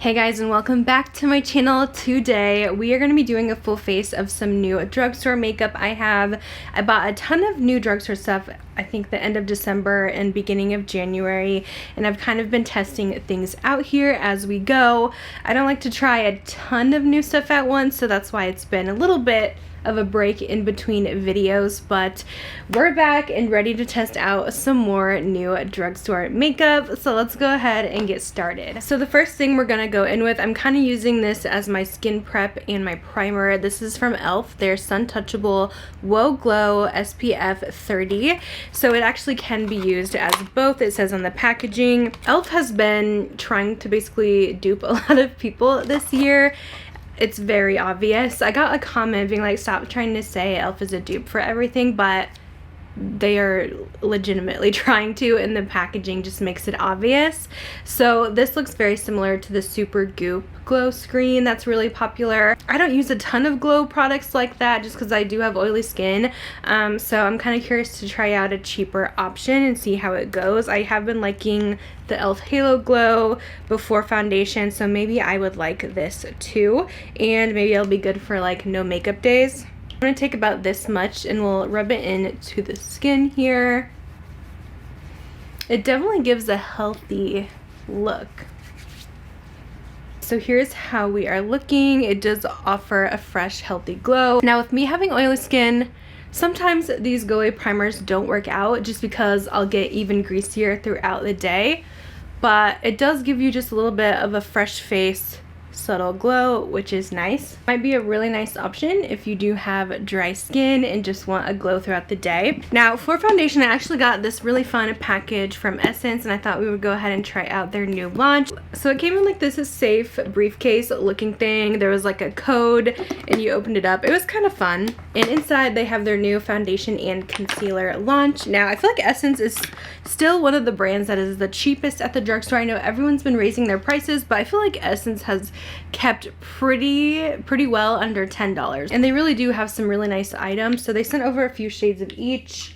Hey guys, and welcome back to my channel. Today we are going to be doing a full face of some new drugstore makeup. I bought a ton of new drugstore stuff, I think the end of December and beginning of January, and I've kind of been testing things out here as we go. I don't like to try a ton of new stuff at once, so that's why it's been a little bit of a break in between videos, but we're back and ready to test out some more new drugstore makeup. So let's go ahead and get started. So the first thing we're gonna go in with, I'm kind of using this as my skin prep and my primer. This is from e.l.f. Their Sun Touchable Whoa Glow SPF 30. So it actually can be used as both. It says on the packaging. e.l.f. has been trying to basically dupe a lot of people this year. It's very obvious. I got a comment being like, stop trying to say e.l.f. is a dupe for everything, but they are legitimately trying to, and the packaging just makes it obvious. So this looks very similar to the Super Goop glow screen that's really popular. I don't use a ton of glow products like that just because I do have oily skin, so I'm kind of curious to try out a cheaper option and see how it goes. I have been liking the e.l.f. Halo Glow before foundation, so maybe I would like this too, and maybe it'll be good for like no makeup days. I'm going to take about this much and we'll rub it into the skin here. It definitely gives a healthy look. So here's how we are looking. It does offer a fresh, healthy glow. Now with me having oily skin, sometimes these go-away primers don't work out just because I'll get even greasier throughout the day. But it does give you just a little bit of a fresh face, subtle glow, which is nice. Might be a really nice option if you do have dry skin and just want a glow throughout the day. Now for foundation, I actually got this really fun package from Essence, and I thought we would go ahead and try out their new launch. So it came in like this safe briefcase looking thing. There was like a code and you opened it up. It was kind of fun. And inside they have their new foundation and concealer launch. Now I feel like Essence is still one of the brands that is the cheapest at the drugstore. I know everyone's been raising their prices, but I feel like Essence has kept pretty well under $10, and they really do have some really nice items. So they sent over a few shades of each.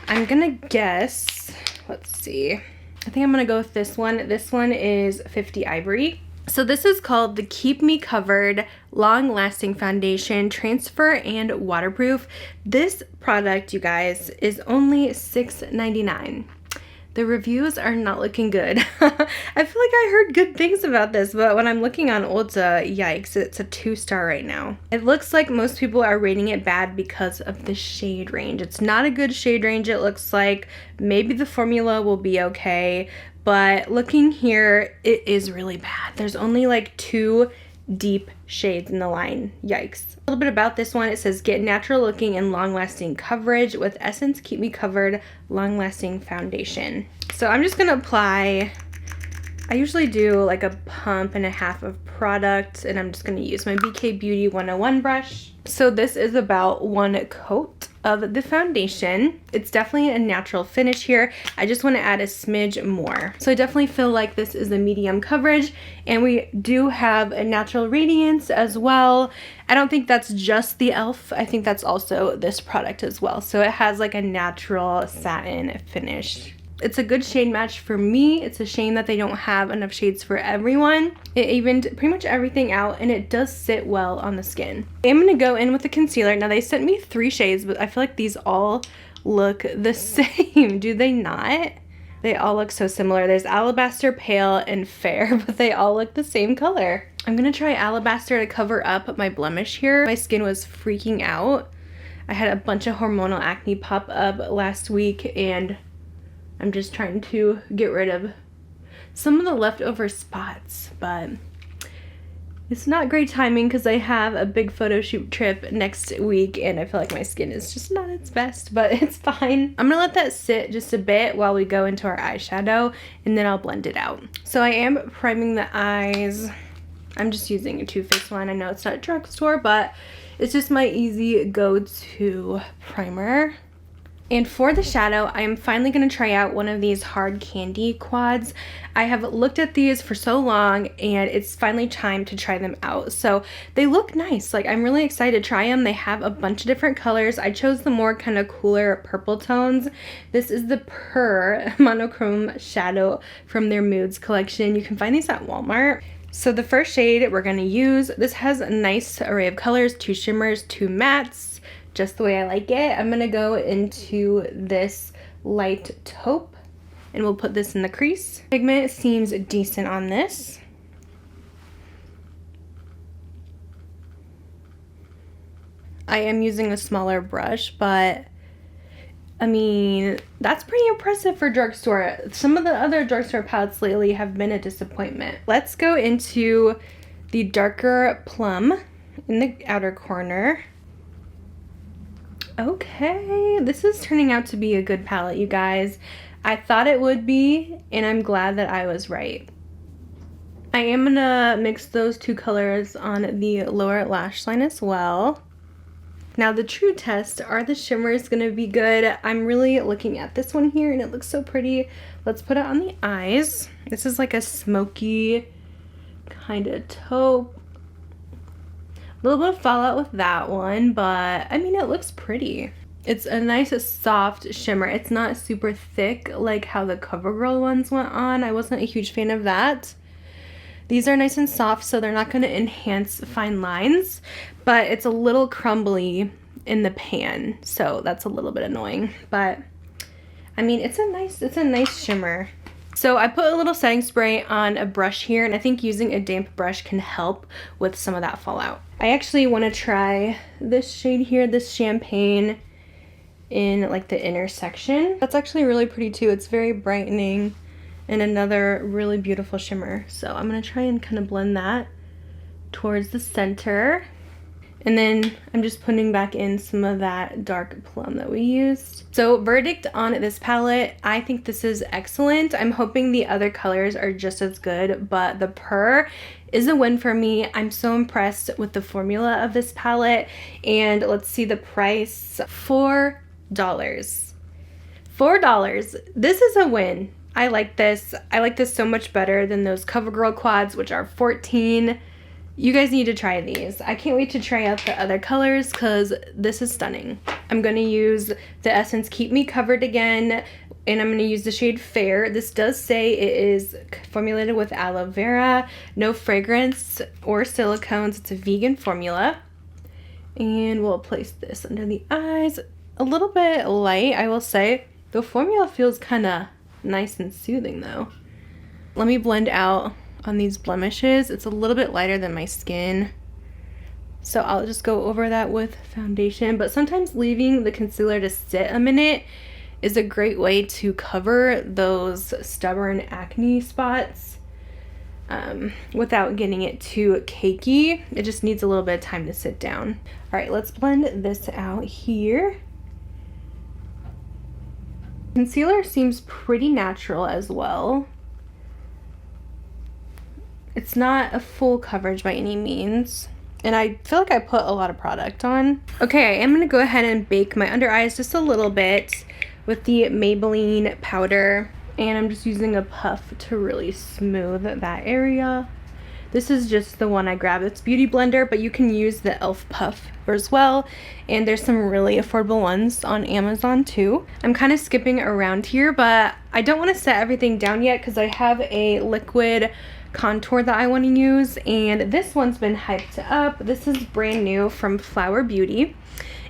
I'm gonna guess, let's see, I think I'm gonna go with this one. This one is 50 Ivory. So this is called the Keep Me Covered Long Lasting Foundation, Transfer and Waterproof. This product, you guys, is only $6.99. The reviews are not looking good. I feel like I heard good things about this, but when I'm looking on Ulta, yikes, it's a 2-star right now. It looks like most people are rating it bad because of the shade range. It's not a good shade range, it looks like. Maybe the formula will be okay, but looking here, it is really bad. There's only like 2 deep shades in the line. Yikes. A little bit about this one. It says get natural looking and long lasting coverage with Essence Keep Me Covered Long Lasting Foundation. So I'm just gonna apply, I usually do like a pump and a half of product, and I'm just gonna use my BK Beauty 101 brush. So this is about 1 coat of the foundation. It's definitely a natural finish here. I just want to add a smidge more. So I definitely feel like this is a medium coverage, and we do have a natural radiance as well. I don't think that's just the e.l.f. I think that's also this product as well. So it has like a natural satin finish. It's a good shade match for me. It's a shame that they don't have enough shades for everyone. It evened pretty much everything out, and it does sit well on the skin. I'm gonna go in with the concealer. Now they sent me 3 shades, but I feel like these all look the same. Do they not? They all look so similar. There's Alabaster, Pale, and Fair, but they all look the same color. I'm gonna try Alabaster to cover up my blemish here. My skin was freaking out. I had a bunch of hormonal acne pop up last week, and I'm just trying to get rid of some of the leftover spots, but it's not great timing because I have a big photo shoot trip next week, and I feel like my skin is just not its best, but it's fine. I'm gonna let that sit just a bit while we go into our eyeshadow, and then I'll blend it out. So I am priming the eyes. I'm just using a Too Faced one. I know it's not a drugstore, but it's just my easy go-to primer. And for the shadow, I am finally going to try out one of these hard candy quads. I have looked at these for so long, and it's finally time to try them out. So they look nice. Like, I'm really excited to try them. They have a bunch of different colors. I chose the more kind of cooler purple tones. This is the Purr monochrome shadow from their Moods collection. You can find these at Walmart. So the first shade we're going to use, this has a nice array of colors, 2 shimmers, 2 mattes, just the way I like it. I'm going to go into this light taupe and we'll put this in the crease. Pigment seems decent on this. I am using a smaller brush, but I mean, that's pretty impressive for drugstore. Some of the other drugstore palettes lately have been a disappointment. Let's go into the darker plum in the outer corner. Okay, this is turning out to be a good palette, you guys. I thought it would be, and I'm glad that I was right. I am gonna mix those 2 colors on the lower lash line as well. Now the true test, are the shimmers gonna be good? I'm really looking at this one here and it looks so pretty. Let's put it on the eyes. This is like a smoky kind of taupe. A little bit of fallout with that one, but I mean, it looks pretty. It's a nice soft shimmer. It's not super thick like how the CoverGirl ones went on. I wasn't a huge fan of that. These are nice and soft, so they're not going to enhance fine lines, but it's a little crumbly in the pan, so that's a little bit annoying. But I mean, it's a nice shimmer. So I put a little setting spray on a brush here, and I think using a damp brush can help with some of that fallout. I actually want to try this shade here, this champagne, in like the inner section. That's actually really pretty too. It's very brightening. And another really beautiful shimmer. So I'm going to try and kind of blend that towards the center. And then I'm just putting back in some of that dark plum that we used. So verdict on this palette, I think this is excellent. I'm hoping the other colors are just as good, but the Purr is a win for me. I'm so impressed with the formula of this palette. And let's see the price, $4. $4. This is a win. I like this. I like this so much better than those CoverGirl quads, which are $14. You guys need to try these. I can't wait to try out the other colors because this is stunning. I'm going to use the Essence Keep Me Covered again, and I'm going to use the shade Fair. This does say it is formulated with aloe vera, no fragrance or silicones. It's a vegan formula. And we'll place this under the eyes. A little bit light, I will say. The formula feels kind of nice and soothing though. Let me blend out on these blemishes. It's a little bit lighter than my skin, so I'll just go over that with foundation. But sometimes leaving the concealer to sit a minute is a great way to cover those stubborn acne spots without getting it too cakey. It just needs a little bit of time to sit down. All right, let's blend this out here. Concealer seems pretty natural as well. It's not a full coverage by any means, and I feel like I put a lot of product on. Okay, I am going to go ahead and bake my under eyes just a little bit with the Maybelline powder, and I'm just using a puff to really smooth that area. This is just the one I grabbed. It's Beauty Blender, but you can use the e.l.f. puff as well. And there's some really affordable ones on Amazon too. I'm kind of skipping around here, but I don't want to set everything down yet because I have a liquid contour that I want to use. And this one's been hyped up. This is brand new from Flower Beauty.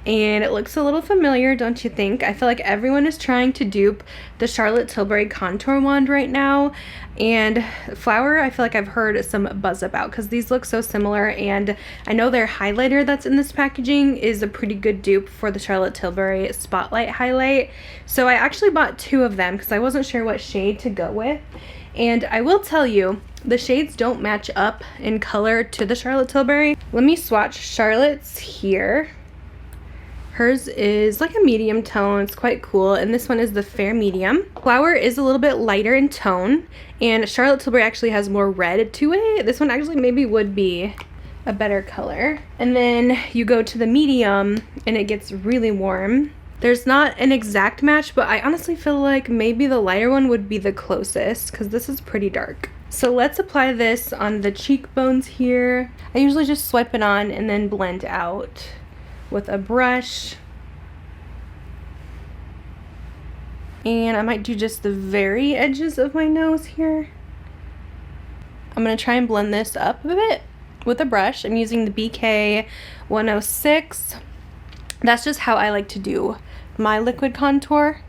And it looks a little familiar, don't you think? I feel like everyone is trying to dupe the Charlotte Tilbury contour wand right now. And Flower, I feel like I've heard some buzz about because these look so similar. And I know their highlighter that's in this packaging is a pretty good dupe for the Charlotte Tilbury Spotlight highlight. So I actually bought 2 of them because I wasn't sure what shade to go with. And I will tell you, the shades don't match up in color to the Charlotte Tilbury. Let me swatch Charlotte's here. Hers is like a medium tone. It's quite cool. And this one is the fair medium. Flower is a little bit lighter in tone. And Charlotte Tilbury actually has more red to it. This one actually maybe would be a better color. And then you go to the medium and it gets really warm. There's not an exact match, but I honestly feel like maybe the lighter one would be the closest because this is pretty dark. So let's apply this on the cheekbones here. I usually just swipe it on and then blend out with a brush. And I might do just the very edges of my nose here. I'm I'm going to try and blend this up a bit with a brush. I'm using the BK 106. That's just how I like to do my liquid contour.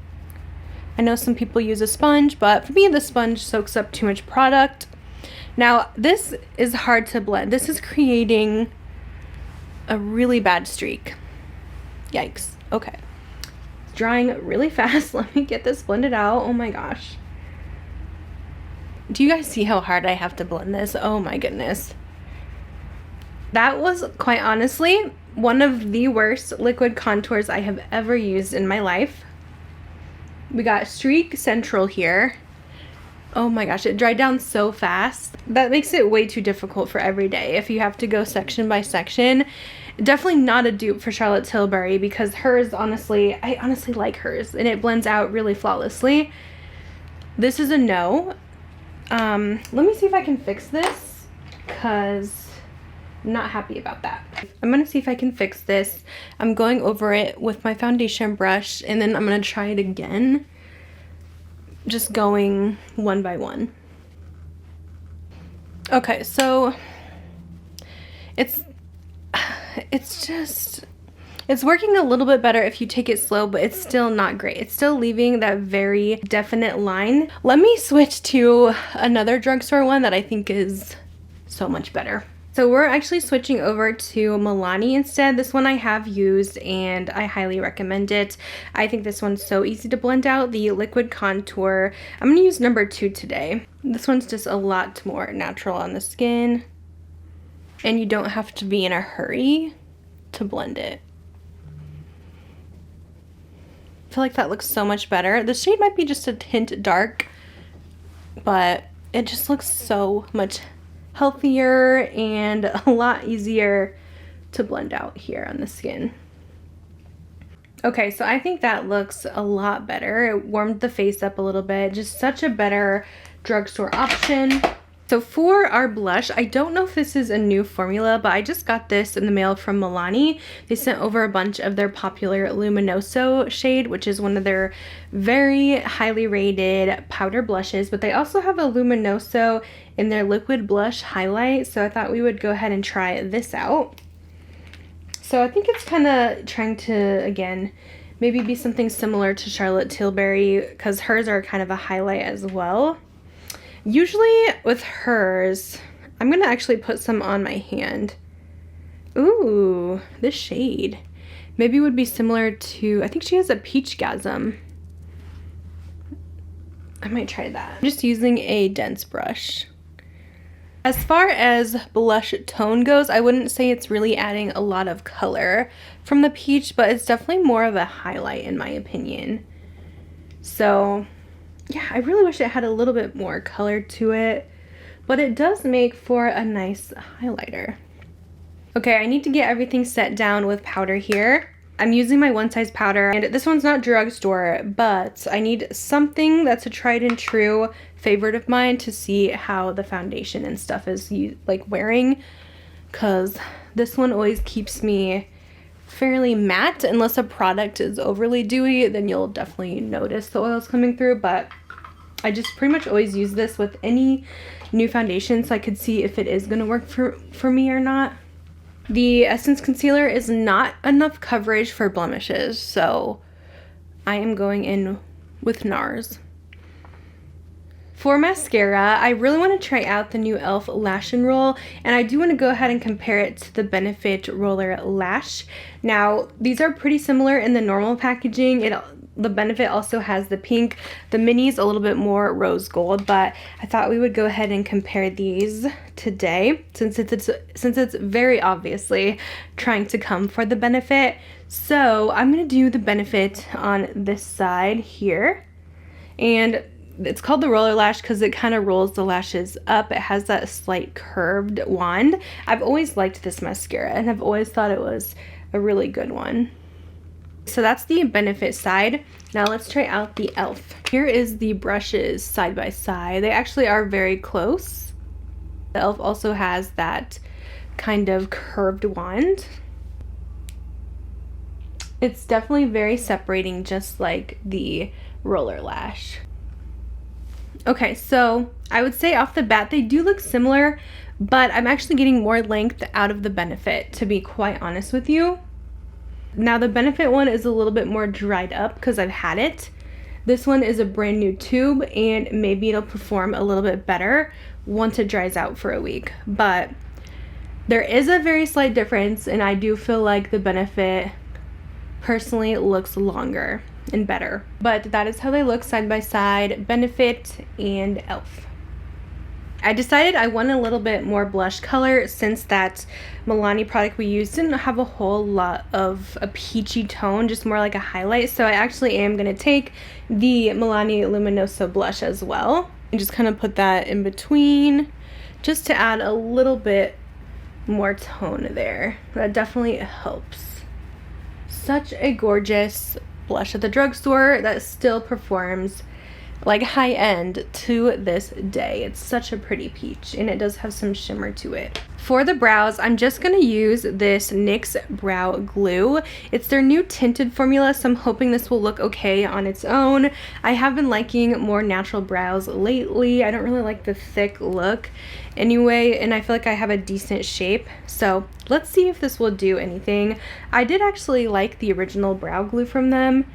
I know some people use a sponge, but for me the sponge soaks up too much product. Now this is hard to blend. This is creating a really bad streak. Yikes. Okay. It's drying really fast. Let me get this blended out. Oh my gosh. Do you guys see how hard I have to blend this? Oh my goodness. That was quite honestly one of the worst liquid contours I have ever used in my life. We got streak central here. Oh my gosh, it dried down so fast. That makes it way too difficult for every day if you have to go section by section. Definitely not a dupe for Charlotte Tilbury because hers, honestly, I honestly like hers and it blends out really flawlessly. This is a no. Let me see if I can fix this because I'm not happy about that. I'm gonna see if I can fix this. I'm going over it with my foundation brush and then I'm gonna try it again. Just going one by one. Okay, so it's working a little bit better if you take it slow, but it's still not great. It's still leaving that very definite line. Let me switch to another drugstore one that I think is so much better. So we're actually switching over to Milani instead. This one I have used and I highly recommend it. I think this one's so easy to blend out, the liquid contour. I'm gonna use number 2 today. This one's just a lot more natural on the skin and you don't have to be in a hurry to blend it. I feel like that looks so much better. The shade might be just a hint dark, but it just looks so much healthier and a lot easier to blend out here on the skin. Okay, so I think that looks a lot better. It warmed the face up a little bit. Just such a better drugstore option. So for our blush, I don't know if this is a new formula, but I just got this in the mail from Milani. They sent over a bunch of their popular Luminoso shade, which is one of their very highly rated powder blushes, but they also have a Luminoso in their liquid blush highlight. So I thought we would go ahead and try this out. So I think it's kind of trying to, again, maybe be something similar to Charlotte Tilbury because hers are kind of a highlight as well. Usually with hers, I'm gonna actually put some on my hand. Ooh, this shade maybe would be similar to, I think she has a Peachgasm. I might try that. I'm just using a dense brush. As far as blush tone goes, I wouldn't say it's really adding a lot of color from the peach, but it's definitely more of a highlight in my opinion. So yeah, I really wish it had a little bit more color to it, but it does make for a nice highlighter. Okay, I need to get everything set down with powder here. I'm using my one size powder, and this one's not drugstore, but I need something that's a tried and true favorite of mine to see how the foundation and stuff is like wearing, because this one always keeps me fairly matte. Unless a product is overly dewy, then you'll definitely notice the oils coming through, but I just pretty much always use this with any new foundation so I could see if it is going to work for me or not. The Essence Concealer is not enough coverage for blemishes, so I am going in with NARS. For mascara, I really want to try out the new e.l.f. Lash and Roll, and I do want to go ahead and compare it to the Benefit Roller Lash. Now, these are pretty similar in the normal packaging. The Benefit also has the pink, the minis a little bit more rose gold, but I thought we would go ahead and compare these today since it's very obviously trying to come for the Benefit. So I'm going to do the Benefit on this side here, and it's called the roller lash because it kind of rolls the lashes up. It has that slight curved wand. I've always liked this mascara and I've always thought it was a really good one. So that's the Benefit side. Now let's try out the e.l.f. Here is the brushes side by side. They actually are very close. The e.l.f. also has that kind of curved wand. It's definitely very separating, just like the roller lash. Okay, so I would say off the bat they do look similar, but I'm actually getting more length out of the Benefit, to be quite honest with you. Now the Benefit one is a little bit more dried up because I've had it. This one is a brand new tube, and maybe it'll perform a little bit better once it dries out for a week. But there is a very slight difference, and I do feel like the Benefit personally looks longer and better. But that is how they look side by side, Benefit and e.l.f. I decided I wanted a little bit more blush color since that Milani product we used didn't have a whole lot of a peachy tone, just more like a highlight. So I actually am going to take the Milani Luminoso blush as well and just kind of put that in between just to add a little bit more tone there. That definitely helps. Such a gorgeous blush at the drugstore that still performs like high end to this day. It's such a pretty peach, and it does have some shimmer to it. For the brows, I'm just gonna use this NYX brow glue. It's their new tinted formula, so I'm hoping this will look okay on its own. I have been liking more natural brows lately. I don't really like the thick look anyway, and I feel like I have a decent shape, so let's see if this will do anything. I did actually like the original brow glue from them.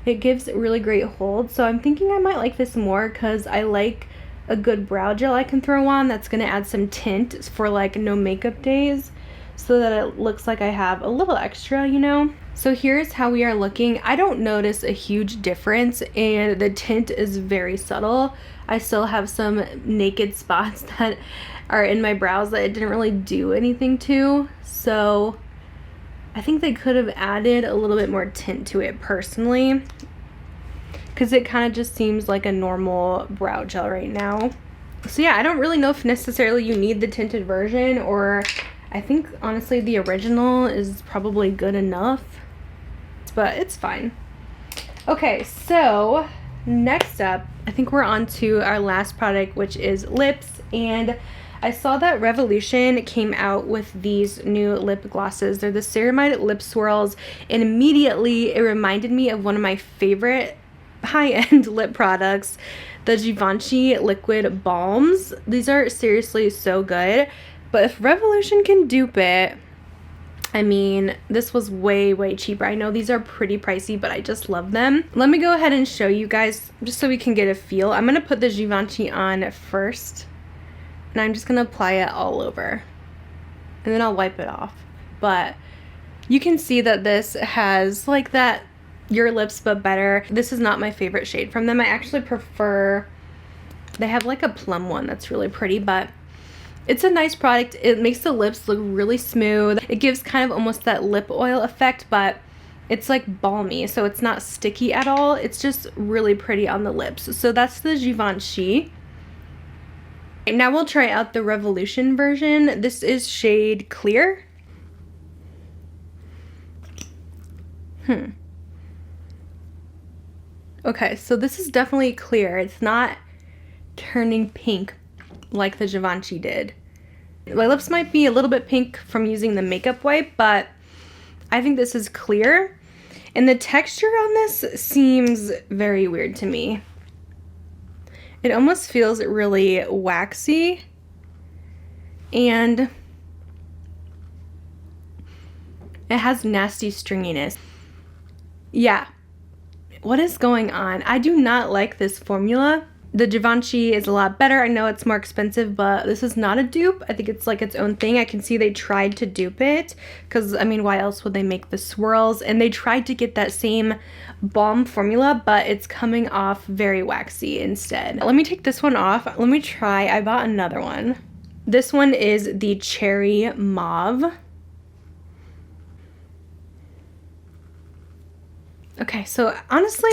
It gives really great hold, so I'm thinking I might like this more because I like a good brow gel I can throw on that's going to add some tint for like no makeup days so that it looks like I have a little extra, you know? So here's how we are looking. I don't notice a huge difference, and the tint is very subtle. I still have some naked spots that are in my brows that it didn't really do anything to, so I think they could have added a little bit more tint to it personally, because it kind of just seems like a normal brow gel right now. So yeah, I don't really know if necessarily you need the tinted version, or I think honestly the original is probably good enough, but it's fine. Okay, so next up, I think we're on to our last product, which is lips, and I saw that Revolution came out with these new lip glosses. They're the ceramide lip swirls, and immediately it reminded me of one of my favorite high-end lip products, the Givenchy liquid balms. These are seriously so good, but if Revolution can dupe it, I mean, this was way cheaper. I know these are pretty pricey, but I just love them. Let me go ahead and show you guys just so we can get a feel. I'm gonna put the Givenchy on first, and I'm just gonna apply it all over, and then I'll wipe it off. But you can see that this has like that Your Lips But Better. This is not my favorite shade from them. I actually prefer, they have like a plum one that's really pretty, but it's a nice product. It makes the lips look really smooth. It gives kind of almost that lip oil effect, but it's like balmy, so it's not sticky at all. It's just really pretty on the lips. So that's the Givenchy. Now we'll try out the Revolution version. This is shade Clear. Okay, so this is definitely clear. It's not turning pink like the Givenchy did. My lips might be a little bit pink from using the makeup wipe, but I think this is clear. And the texture on this seems very weird to me. It almost feels really waxy, and it has nasty stringiness. Yeah, what is going on? I do not like this formula. The Givenchy is a lot better. I know it's more expensive, but this is not a dupe. I think it's like its own thing. I can see they tried to dupe it because, I mean, why else would they make the swirls? And they tried to get that same balm formula, but it's coming off very waxy instead. Let me take this one off. Let me try. I bought another one. This one is the Cherry Mauve. Okay, so honestly,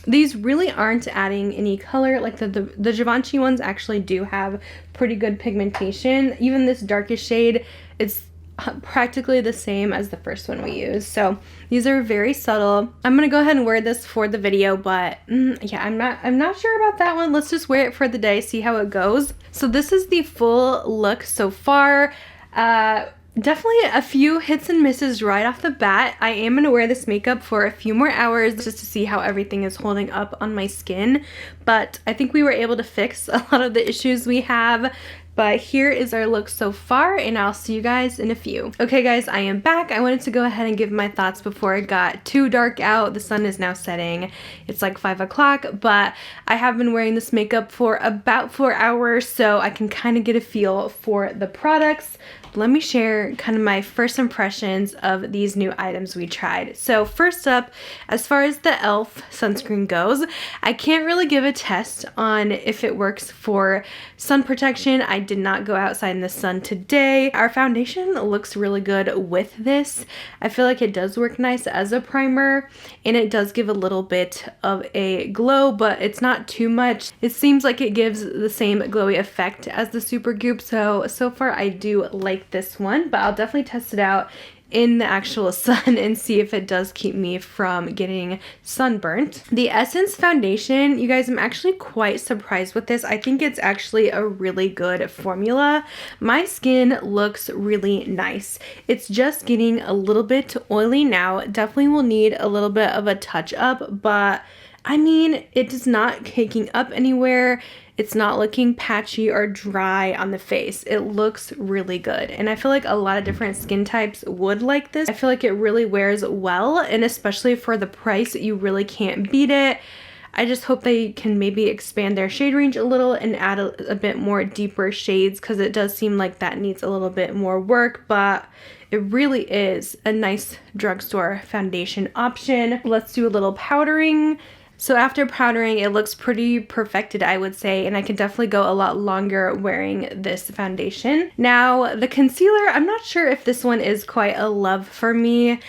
these really aren't adding any color. Like the Givenchy ones actually do have pretty good pigmentation. Even this darkest shade, it's practically the same as the first one we used. So these are very subtle. I'm gonna go ahead and wear this for the video, but yeah, I'm not sure about that one. Let's just wear it for the day, see how it goes. So this is the full look so far. Definitely a few hits and misses right off the bat. I am going to wear this makeup for a few more hours just to see how everything is holding up on my skin. But I think we were able to fix a lot of the issues we have. But here is our look so far, and I'll see you guys in a few. Okay guys, I am back. I wanted to go ahead and give my thoughts before it got too dark out. The sun is now setting. It's like 5 o'clock, but I have been wearing this makeup for about 4 hours, so I can kind of get a feel for the products. Let me share kind of my first impressions of these new items we tried. So first up, as far as the e.l.f. sunscreen goes, I can't really give a test on if it works for sun protection. I did not go outside in the sun today. Our foundation looks really good with this. I feel like it does work nice as a primer, and it does give a little bit of a glow, but it's not too much. It seems like it gives the same glowy effect as the Supergoop, so far I do like this one, but I'll definitely test it out in the actual sun and see if it does keep me from getting sunburnt. The Essence foundation, you guys, I'm actually quite surprised with this. I think it's actually a really good formula. My skin looks really nice. It's just getting a little bit oily now. Definitely will need a little bit of a touch up, but I mean, it is not caking up anywhere. It's not looking patchy or dry on the face. It looks really good. And I feel like a lot of different skin types would like this. I feel like it really wears well, and especially for the price, you really can't beat it. I just hope they can maybe expand their shade range a little and add a bit more deeper shades, because it does seem like that needs a little bit more work, but it really is a nice drugstore foundation option. Let's do a little powdering. So after powdering, it looks pretty perfected, I would say, and I can definitely go a lot longer wearing this foundation. Now, the concealer, I'm not sure if this one is quite a love for me.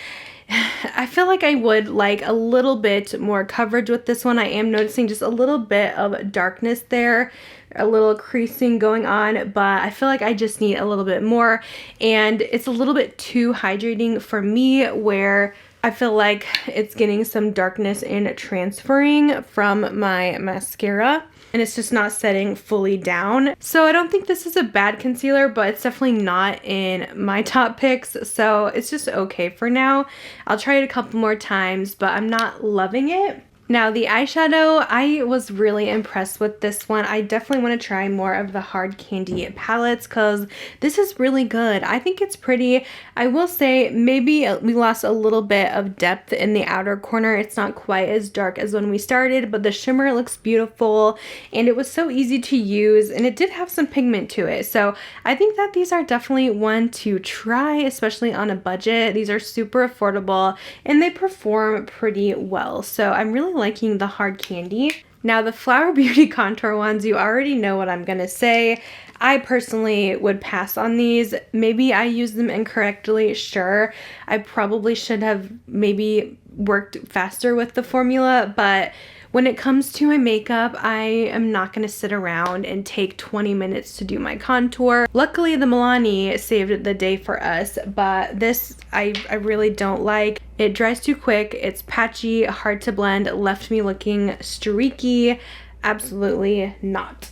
I feel like I would like a little bit more coverage with this one. I am noticing just a little bit of darkness there, a little creasing going on, but I feel like I just need a little bit more, and it's a little bit too hydrating for me, where I feel like it's getting some darkness and transferring from my mascara, and it's just not setting fully down. So I don't think this is a bad concealer, but it's definitely not in my top picks, so it's just okay for now. I'll try it a couple more times, but I'm not loving it. Now the eyeshadow, I was really impressed with this one. I definitely want to try more of the hard candy palettes, because this is really good. I think it's pretty. I will say maybe we lost a little bit of depth in the outer corner. It's not quite as dark as when we started, but the shimmer looks beautiful, and it was so easy to use, and it did have some pigment to it. So I think that these are definitely one to try, especially on a budget. These are super affordable, and they perform pretty well. So I'm really liking the hard candy. Now the Flower Beauty contour ones, you already know what I'm gonna say. I personally would pass on these. Maybe I use them incorrectly, sure. I probably should have maybe worked faster with the formula, but when it comes to my makeup, I am not going to sit around and take 20 minutes to do my contour. Luckily, the Milani saved the day for us, but this I really don't like. It dries too quick, it's patchy, hard to blend, left me looking streaky. Absolutely not.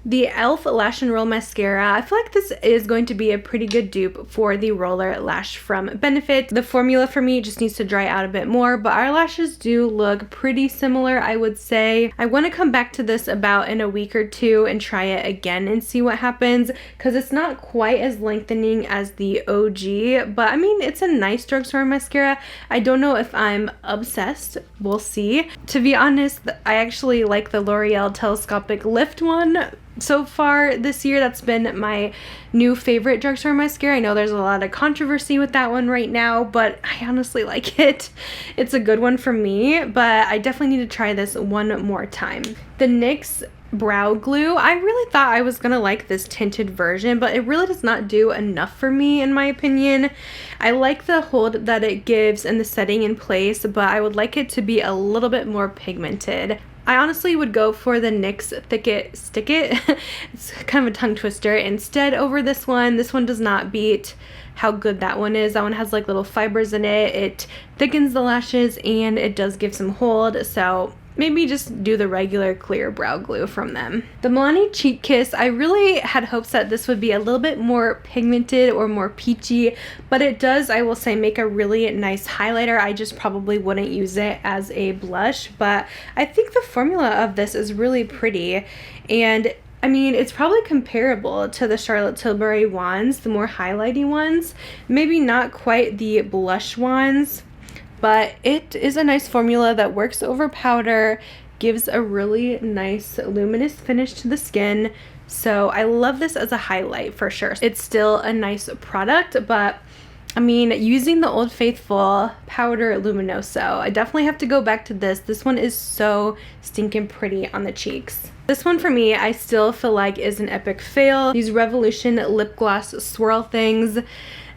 The e.l.f. Lash and Roll Mascara, I feel like this is going to be a pretty good dupe for the Roller Lash from Benefit. The formula for me just needs to dry out a bit more, but our lashes do look pretty similar, I would say. I want to come back to this about in a week or two and try it again and see what happens, because it's not quite as lengthening as the OG, but I mean, it's a nice drugstore mascara. I don't know if I'm obsessed. We'll see. To be honest, I actually like the L'Oreal Telescopic Lift one. So far this year, that's been my new favorite drugstore mascara. I know there's a lot of controversy with that one right now, but I honestly like it. It's a good one for me, but I definitely need to try this one more time. The NYX brow glue, I really thought I was gonna like this tinted version, but it really does not do enough for me, in my opinion. I like the hold that it gives and the setting in place, but I would like it to be a little bit more pigmented. I honestly would go for the NYX Thick It Stick It. It's kind of a tongue twister instead over this one. This one does not beat how good that one is. That one has like little fibers in it. It thickens the lashes and it does give some hold. So maybe just do the regular clear brow glue from them. The Milani Cheek Kiss, I really had hopes that this would be a little bit more pigmented or more peachy, but it does, I will say, make a really nice highlighter. I just probably wouldn't use it as a blush, but I think the formula of this is really pretty. And I mean, it's probably comparable to the Charlotte Tilbury wands, the more highlighty ones. Maybe not quite the blush ones, but it is a nice formula that works over powder, gives a really nice luminous finish to the skin. So I love this as a highlight for sure. It's still a nice product, but I mean, using the Old Faithful Powder Luminoso, I definitely have to go back to this. This one is so stinking pretty on the cheeks. This one for me, I still feel like is an epic fail. These Revolution lip gloss swirl things,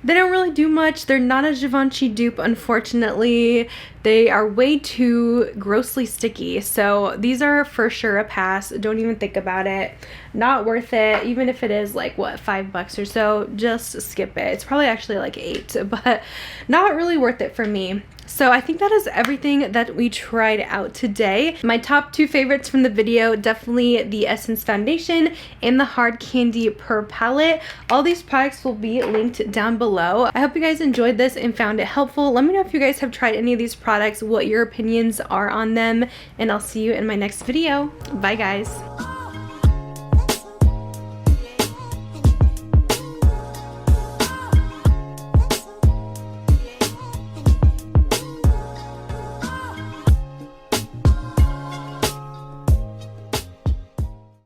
they don't really do much. They're not a Givenchy dupe, unfortunately. They are way too grossly sticky. So these are for sure a pass. Don't even think about it. Not worth it. Even if it is like, what, $5 or so, just skip it. It's probably actually like $8, but not really worth it for me. So I think that is everything that we tried out today. My top 2 favorites from the video, definitely the Essence Foundation and the Hard Candy Purr Palette. All these products will be linked down below. I hope you guys enjoyed this and found it helpful. Let me know if you guys have tried any of these products, what your opinions are on them, and I'll see you in my next video. Bye guys.